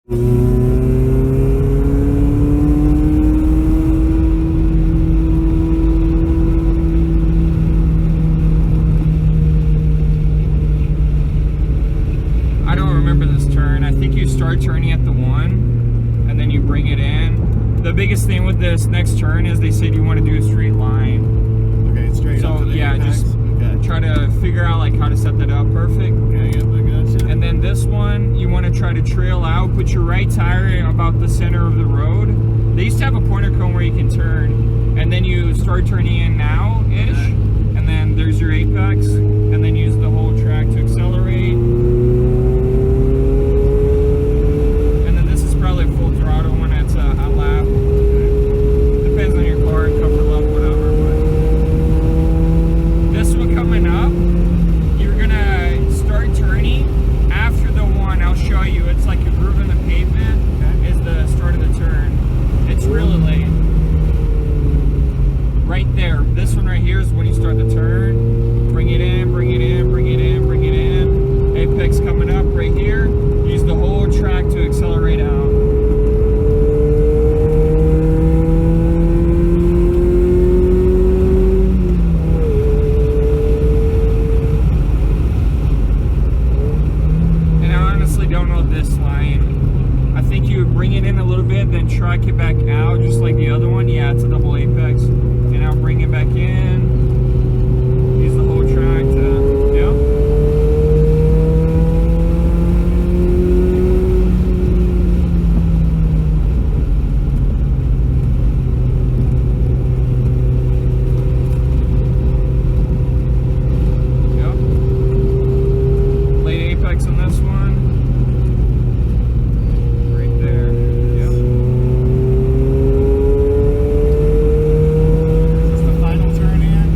I don't remember this turn. I think you start turning at the 1 and then you bring it in. The biggest thing with this next turn is they said you want to do a straight line. Okay, straight up to the yeah, apex. just try to figure out like how to set that up perfect. Okay, yep, I gotcha. And then this one, you want to try to trail out, put your right tire about the center of the road. They used to have a pointer cone where you can turn, and then you start turning in now-ish, Okay. and then there's your apex, and then use the whole track to accelerate. And then this is probably full throttle when it's a lap. Depends on your car, comfort level, whatever. But this one coming up, you're gonna start turning after the 1. I'll show you. It's like a groove in the pavement. Okay. Is the start of the turn. It's really late. Right there. This one right here is when you start the turn. Bring it in, bring it in, bring it in, bring it in. Apex coming up right here. Use the whole track to accelerate out. And I honestly don't know this line. I think you would bring it in a little bit, then track it back out, just like the other one. Yeah, it's a double apex. And I'll bring it back in. Use the whole track to, yeah. Yep. Late apex on this one. Is this the final turn in?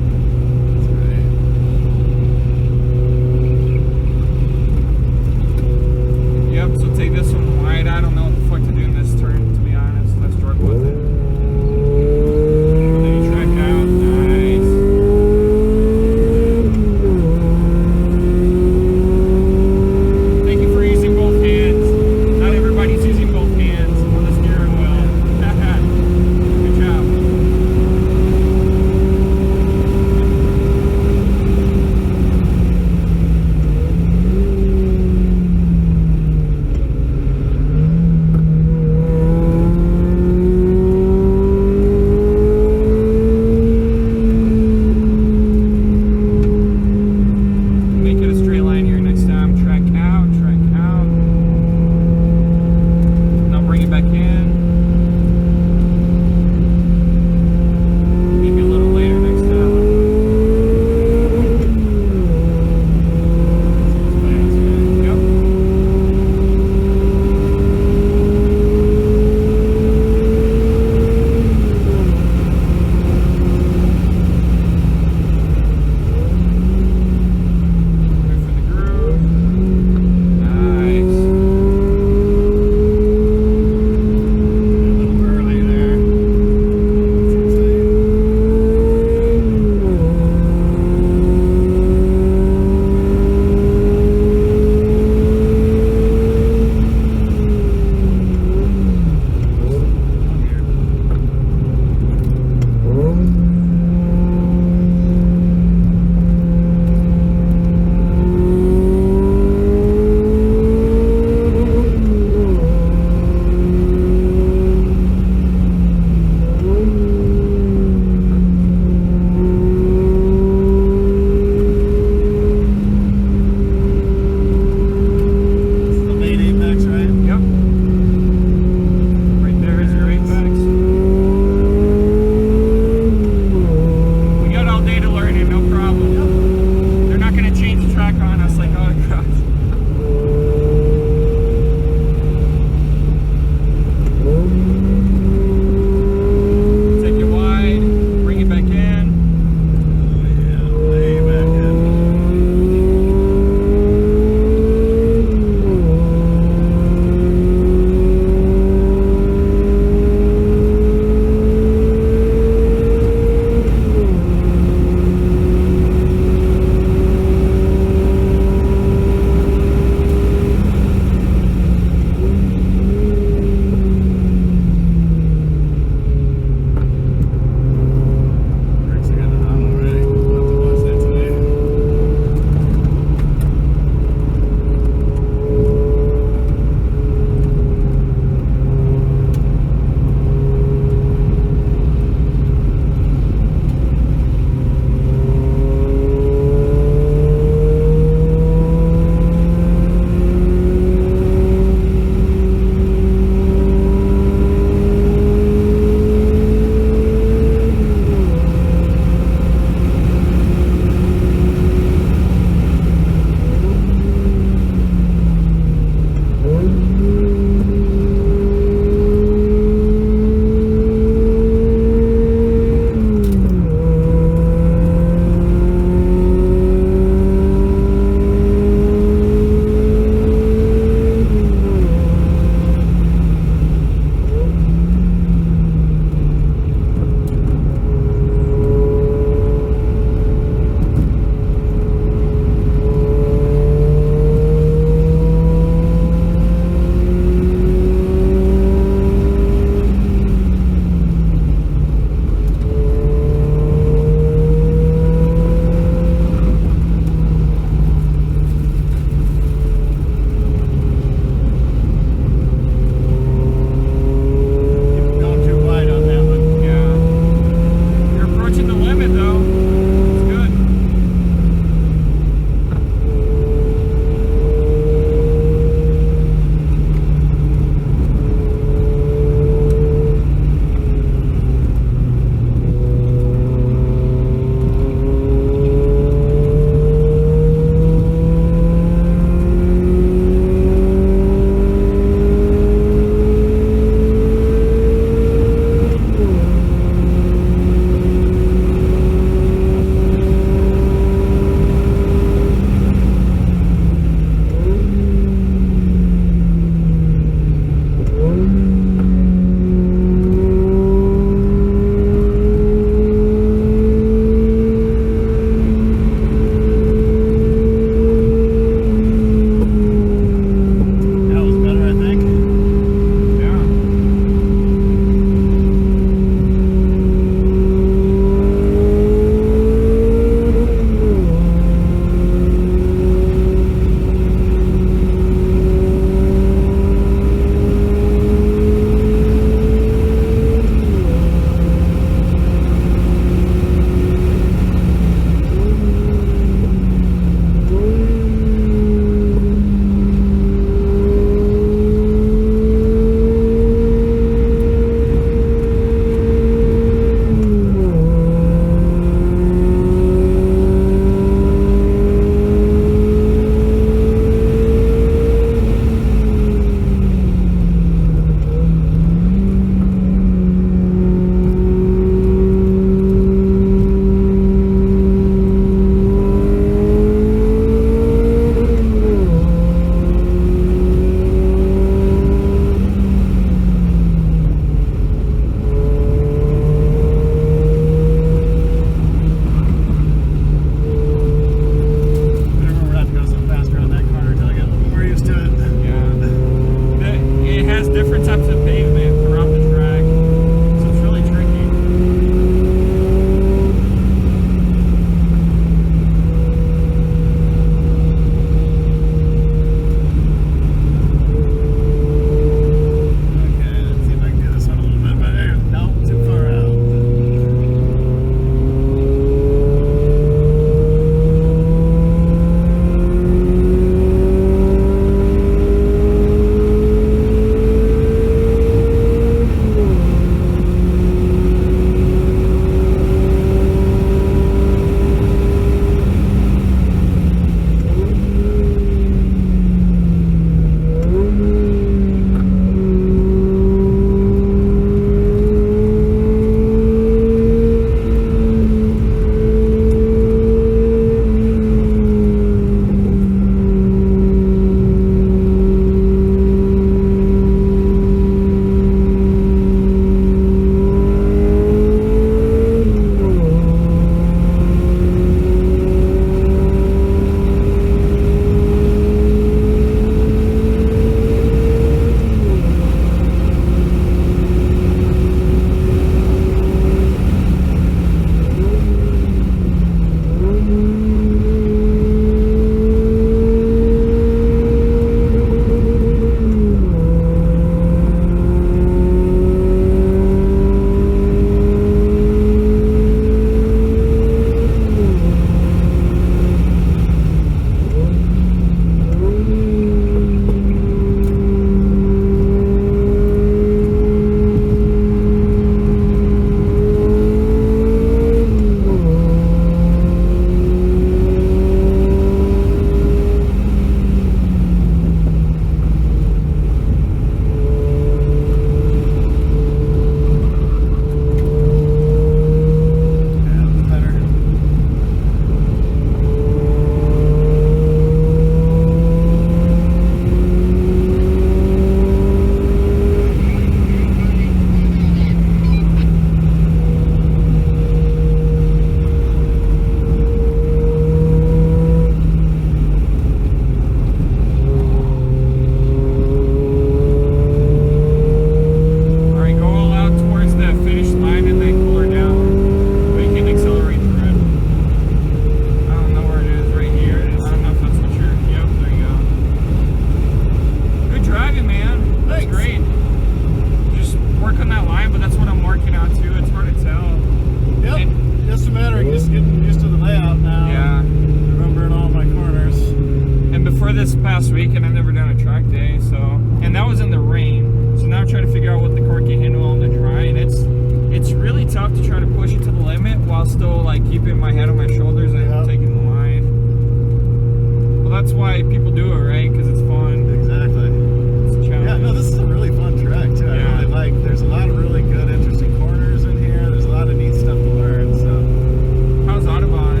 last week and I've never done a track day, so, and that was in the rain. So now I'm trying to figure out what the car can handle on the dry, and it's really tough to try to push it to the limit while still like keeping my head on my shoulders and taking the line. Well, that's why people do it, right? Because it's fun. Exactly. It's a challenge. Yeah, no, this is a really fun track too. I Yeah. really like. There's a lot of really good, interesting corners in here. There's a lot of neat stuff to learn. So, How's Audubon?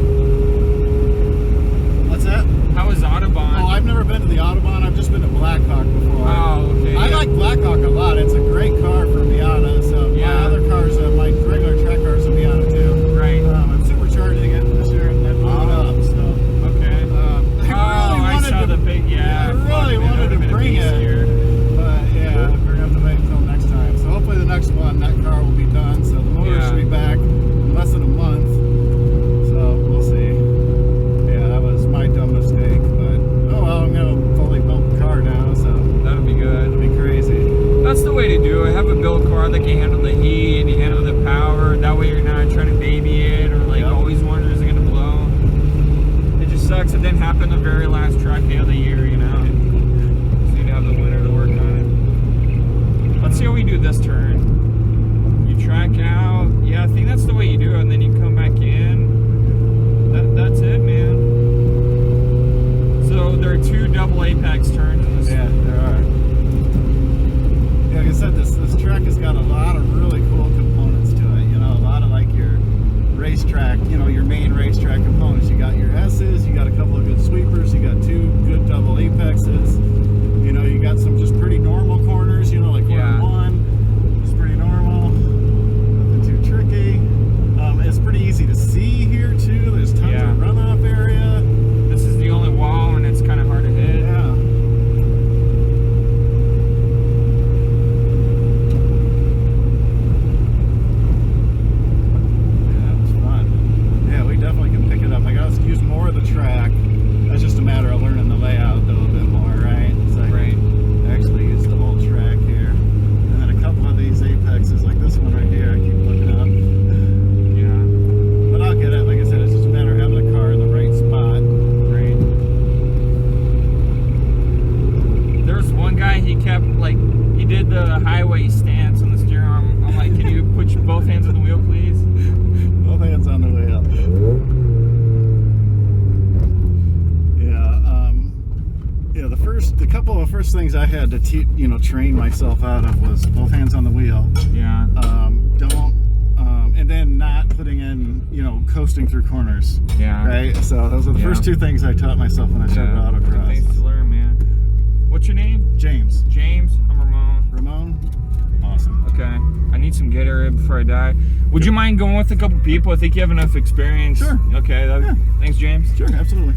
what's that? How is Audubon? Oh, I've never been to the Audubon. I've just been to Blackhawk before. Oh, okay. I yeah. like Blackhawk a lot. It's a great car for Miata. So Yeah. my other cars, my regular track cars, are Miata too. Right. I'm supercharging it this year and then blew it up. So Okay. I I saw the big, yeah. I really fuck, man, wanted that to would've been a bring beast it. here. But yeah, we're gonna have to wait until next time. So hopefully the next one, that car will be done. So the motor Yeah. should be back in less than a month. So we'll see. Yeah, that was my dumb mistake. But oh well, I'm gonna fully build the car now. So That'll be good. it'll be crazy. That's the way to do it. Have a build car that can handle the heat and you handle the power. That way you're not trying to baby it or like Yep. always wonder is it gonna blow. It just sucks. It didn't happen the very last track day of the year, you know. Just need to have the winter to work on it. Let's see how we do this turn. You track out. Yeah, I think that's the way you do it, and then you come back in. That's it, man. So there are 2 double apex turns in this. Yeah, there are. Yeah, like I said, this track has got a lot of really cool components to it. You know, a lot of like your racetrack, you know, your main racetrack components. You got your S's, you got a couple of good sweepers, you got 2 good double apexes. You know, you got some just pretty normal corners. You know, like corner Yeah. 1, it's pretty normal, nothing too tricky. It's pretty easy to see here too. There's tons Yeah. of runoff area. This is the only wall, and it's kind of hard to hit. Yeah. Yeah, that was fun. Yeah, we definitely can pick it up. I gotta use more of the track. That's just a matter of learning the layout though a bit more, right? So I Right. can actually use the whole track here. And then a couple of these apexes, like this one right here, I keep looking up. Yeah. But I'll get it. Like I said, it's just a matter of having the car in the right spot. Right. There's one guy, he kept like, he did the highway stance on the steering arm. I'm like, can you put both hands on the wheel, please? Both hands on the wheel. Yeah, the couple of first things I had to train myself out of was both hands on the wheel. Yeah. And then not putting in, coasting through corners. Yeah. Right. So those are the first 2 things I taught myself when I started autocross. Things to learn, man. What's your name? James. James. I'm Ramon. Ramon. Awesome. Okay. I need some Gatorade before I die. Would you mind going with a couple people? I think you have enough experience. Sure. Okay. Yeah. Thanks, James. Sure. Absolutely.